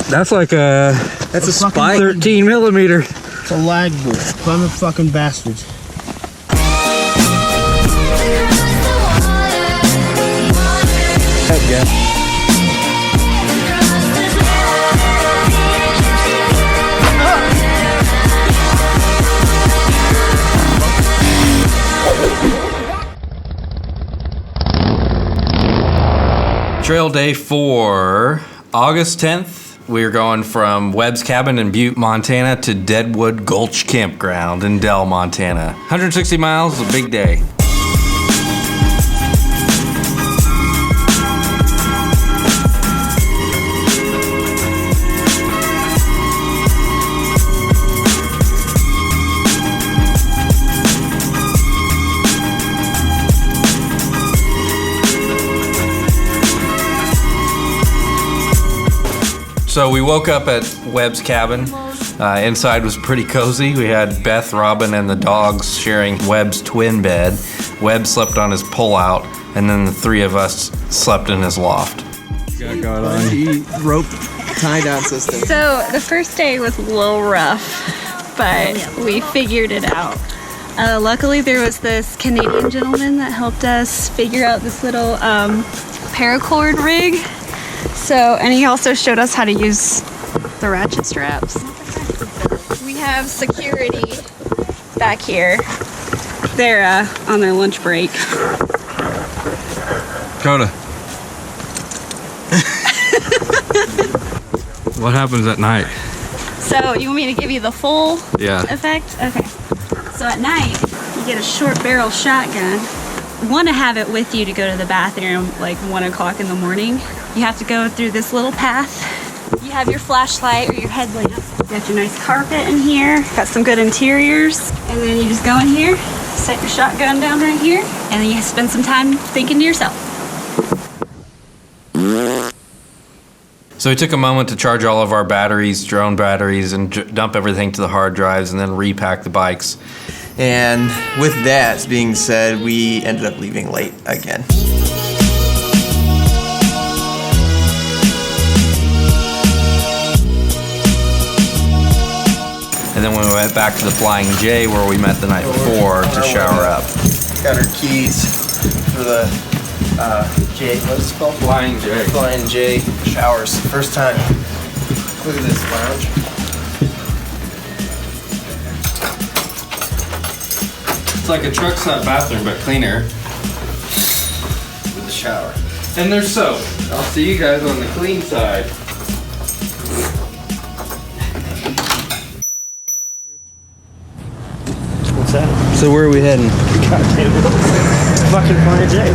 That's like that's a spike. 13 millimeter. It's a lag bolt. Motherfucking bastards. Heck yeah. Trail day 4, August 10th. We're going from Webb's cabin in Butte, Montana to Deadwood Gulch Campground in Dell, Montana. 160 miles, a big day. So we woke up at Webb's cabin. Inside was pretty cozy. We had Beth, Robin, and the dogs sharing Webb's twin bed. Webb slept on his pullout, and then the three of us slept in his loft. Rope tie-down system. So the first day was a little rough, but we figured it out. Luckily, there was this Canadian gentleman that helped us figure out this little paracord rig. So, and he also showed us how to use the ratchet straps. We have security back here. They're on their lunch break. Coda. What happens at night? So, you want me to give you the full effect? Okay. So at night, you get a short barrel shotgun. You want to have it with you to go to the bathroom like 1 o'clock in the morning. You have to go through this little path. You have your flashlight or your headlamp. You got your nice carpet in here. Got some good interiors. And then you just go in here, set your shotgun down right here, and then you spend some time thinking to yourself. So we took a moment to charge all of our batteries, drone batteries, and dump everything to the hard drives, and then repack the bikes. And with that being said, we ended up leaving late again. And then we went back to the Flying J where we met the night before to shower up. Got our keys for the J, what's it called? Flying J. Flying J showers. First time. Look at this lounge. It's like a truck stop bathroom, but cleaner. With the shower. And there's soap. I'll see you guys on the clean side. What's that? So where are we heading? Goddamn. Fucking Flying J.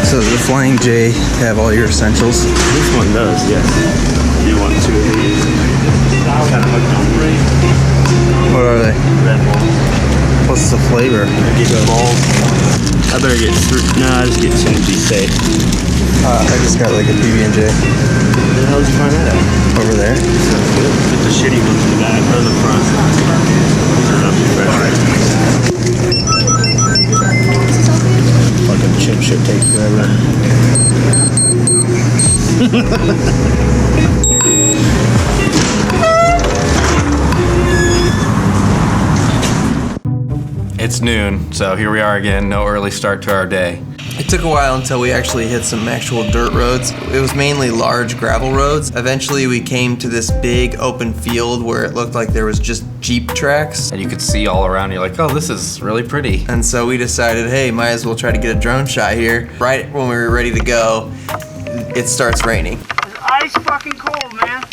So the Flying J have all your essentials? This one does, yes. You want 2 of these. Kind of hooked on 3. What are they? Red Bull. What's the flavor? I get balls. I better get 3. No, I just get 2 to be safe. I just got like a PB&J. Where the hell did you find that at? Over there. Get the shitty ones in the back or the front. These are not too fresh. Fucking chip shit takes forever. It's noon, so here we are again. No early start to our day. It took a while until we actually hit some actual dirt roads. It was mainly large gravel roads. Eventually we came to this big open field where it looked like there was just Jeep tracks. And you could see all around. You're like, oh, this is really pretty. And so we decided, hey, might as well try to get a drone shot here. Right when we were ready to go, it starts raining. It's ice fucking cold, man.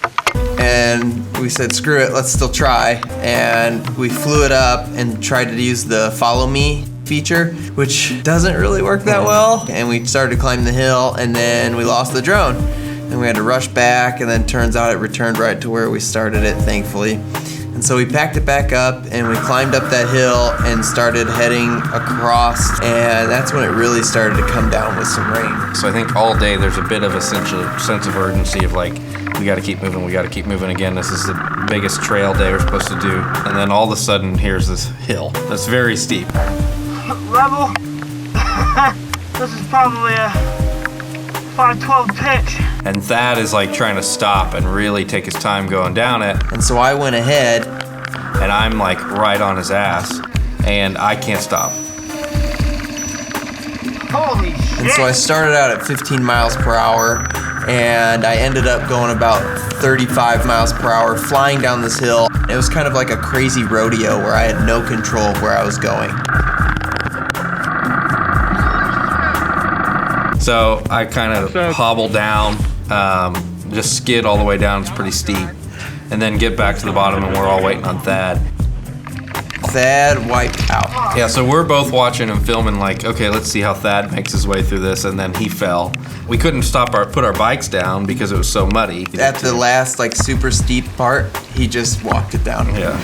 And we said, screw it, let's still try. And we flew it up and tried to use the follow me feature, which doesn't really work that well. And we started to climb the hill and then we lost the drone. And we had to rush back, and then turns out it returned right to where we started it, thankfully. And so we packed it back up and we climbed up that hill and started heading across, and that's when it really started to come down with some rain. So I think all day there's a bit of a sense of urgency of like, we gotta keep moving again. This is the biggest trail day we're supposed to do. And then all of a sudden, here's this hill that's very steep. Level. This is probably a 512 pitch. And Thadd is like trying to stop and really take his time going down it. And so I went ahead. And I'm like right on his ass. And I can't stop. Holy shit. And so I started out at 15 miles per hour. And I ended up going about 35 miles per hour, flying down this hill. It was kind of like a crazy rodeo where I had no control of where I was going. So I kind of hobble down, just skid all the way down, it's pretty steep, and then get back to the bottom and we're all waiting on Thadd. Thadd wiped out. Yeah, so we're both watching and filming like, okay, let's see how Thadd makes his way through this, and then he fell. We couldn't put our bikes down because it was so muddy. At the last like super steep part, he just walked it down. Yeah.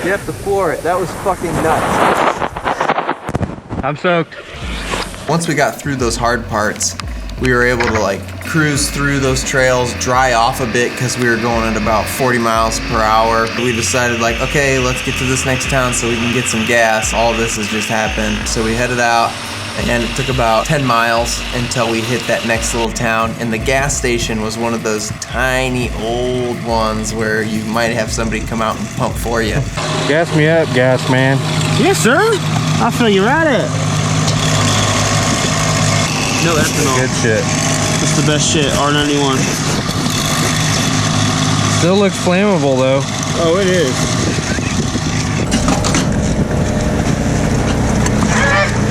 You have to floor it. That was fucking nuts. I'm soaked. Once we got through those hard parts, we were able to like cruise through those trails, dry off a bit because we were going at about 40 miles per hour. We decided like, okay, let's get to this next town so we can get some gas. All this has just happened. So we headed out and it took about 10 miles until we hit that next little town. And the gas station was one of those tiny old ones where you might have somebody come out and pump for you. Gas me up, gas man. Yes, sir. I'll fill you right up. No ethanol. Good shit. That's the best shit, R91. Still looks flammable though. Oh, it is.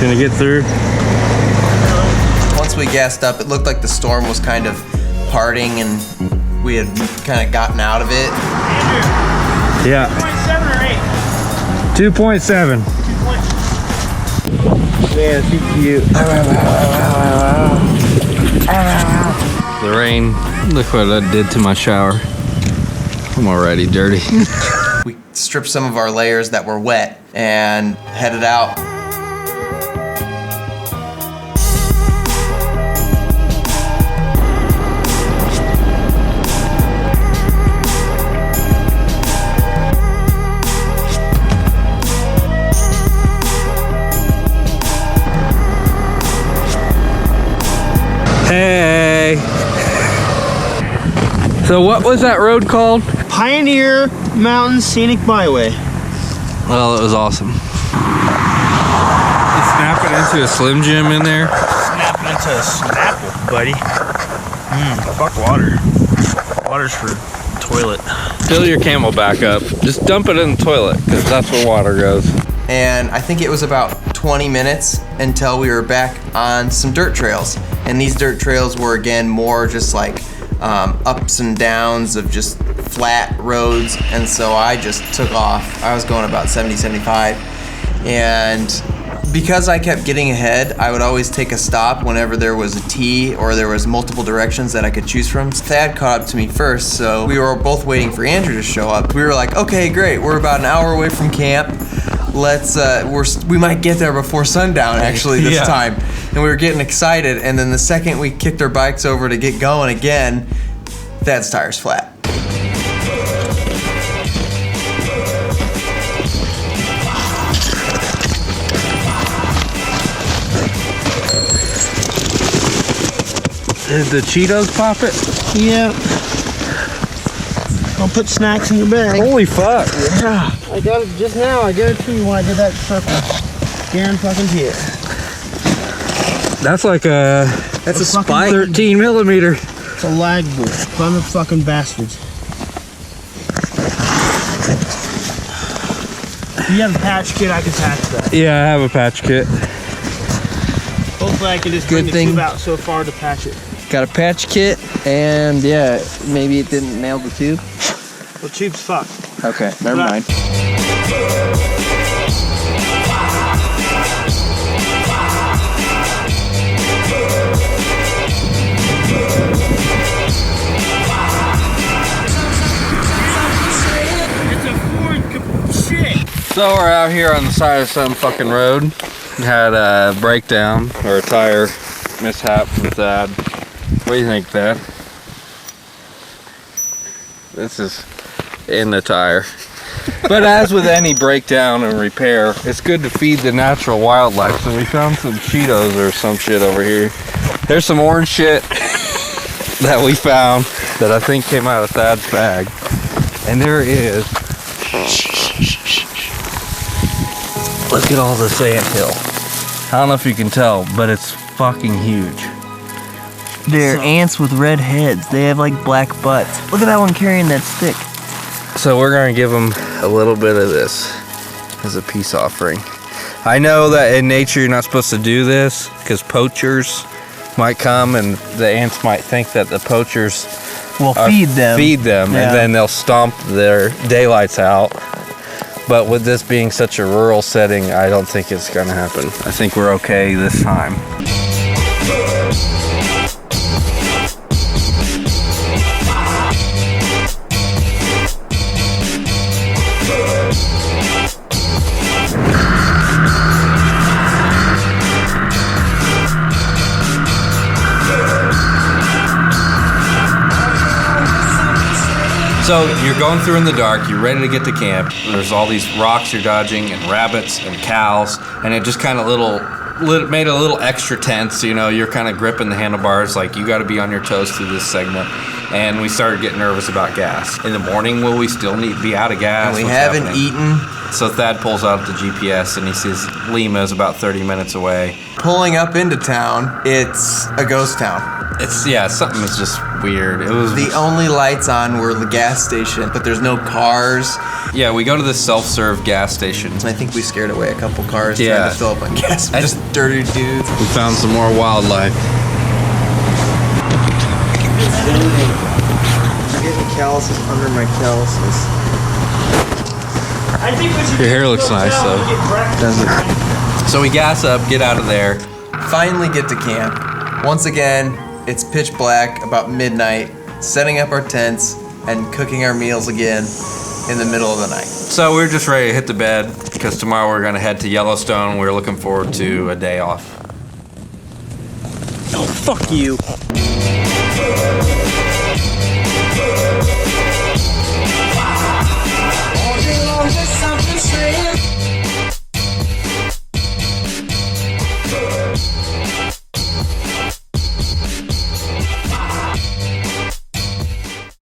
Gonna get through. Once we gassed up, it looked like the storm was kind of parting and we had kind of gotten out of it. Andrew, Yeah. 2.7 or 8? 2.7. Man, she's cute. The rain, look what that did to my shower. I'm already dirty. We stripped some of our layers that were wet and headed out. Hey. So what was that road called? Pioneer Mountain Scenic Byway. Well, it was awesome. You snap it into a Slim Jim in there? Snapping into a Snapple, buddy. Fuck water. Water's for toilet. Fill your Camel back up. Just dump it in the toilet, because that's where water goes. And I think it was about 20 minutes until we were back on some dirt trails. And these dirt trails were again more just like ups and downs of just flat roads. And so I just took off. I was going about 70, 75. And because I kept getting ahead, I would always take a stop whenever there was a T or there was multiple directions that I could choose from. Thadd caught up to me first, so we were both waiting for Andrew to show up. We were like, okay, great, we're about an hour away from camp. Let's, we might get there before sundown actually this time. And we were getting excited, and then the second we kicked our bikes over to get going again, Thadd's tire's flat. The Cheetos Puppet? Yeah. I'll put snacks in your bag. Holy fuck. Yeah. I got it just now. I got it to you when I did that circle. Guarantee it. That's like a... That's a spike. 13 millimeter. It's a lag bolt. Fun of fucking bastards. If you have a patch kit, I can patch that. Yeah, I have a patch kit. Hopefully I can just bring the tube out so far to patch it. Got a patch kit, and yeah, maybe it didn't nail the tube. Well, tube's fucked. Okay, never mind. It's a Ford shit. So we're out here on the side of some fucking road. Had a breakdown or a tire mishap from Thadd. What do you think, Thadd? This is in the tire. But as with any breakdown and repair, it's good to feed the natural wildlife. So we found some Cheetos or some shit over here. There's some orange shit that we found that I think came out of Thadd's bag. And there is. Look at all this anthill. I don't know if you can tell, but it's fucking huge. They're ants with red heads. They have like black butts. Look at that one carrying that stick. So we're gonna give them a little bit of this as a peace offering. I know that in nature you're not supposed to do this because poachers might come and the ants might think that the poachers will feed them, yeah. And then they'll stomp their daylights out. But with this being such a rural setting, I don't think it's gonna happen. I think we're okay this time. So you're going through in the dark, you're ready to get to camp. There's all these rocks you're dodging and rabbits and cows, and it just kind of made it a little extra tense. You know, you're kind of gripping the handlebars like you got to be on your toes through this segment. And we started getting nervous about gas. In the morning, will we still be out of gas? And we haven't eaten. So Thadd pulls out the GPS and he sees Lima is about 30 minutes away. Pulling up into town, it's a ghost town. Something is just weird. It was the only lights on were the gas station, but there's no cars. Yeah, we go to the self-serve gas station. I think we scared away a couple cars trying to fill up on gas. Just dirty dudes. We found some more wildlife. I'm getting calluses under my calluses. Your hair looks nice though. Does it? So we gas up, get out of there. Finally get to camp. Once again, it's pitch black, about midnight, setting up our tents and cooking our meals again in the middle of the night. So we're just ready to hit the bed because tomorrow we're gonna head to Yellowstone. We're looking forward to a day off. Oh, fuck you.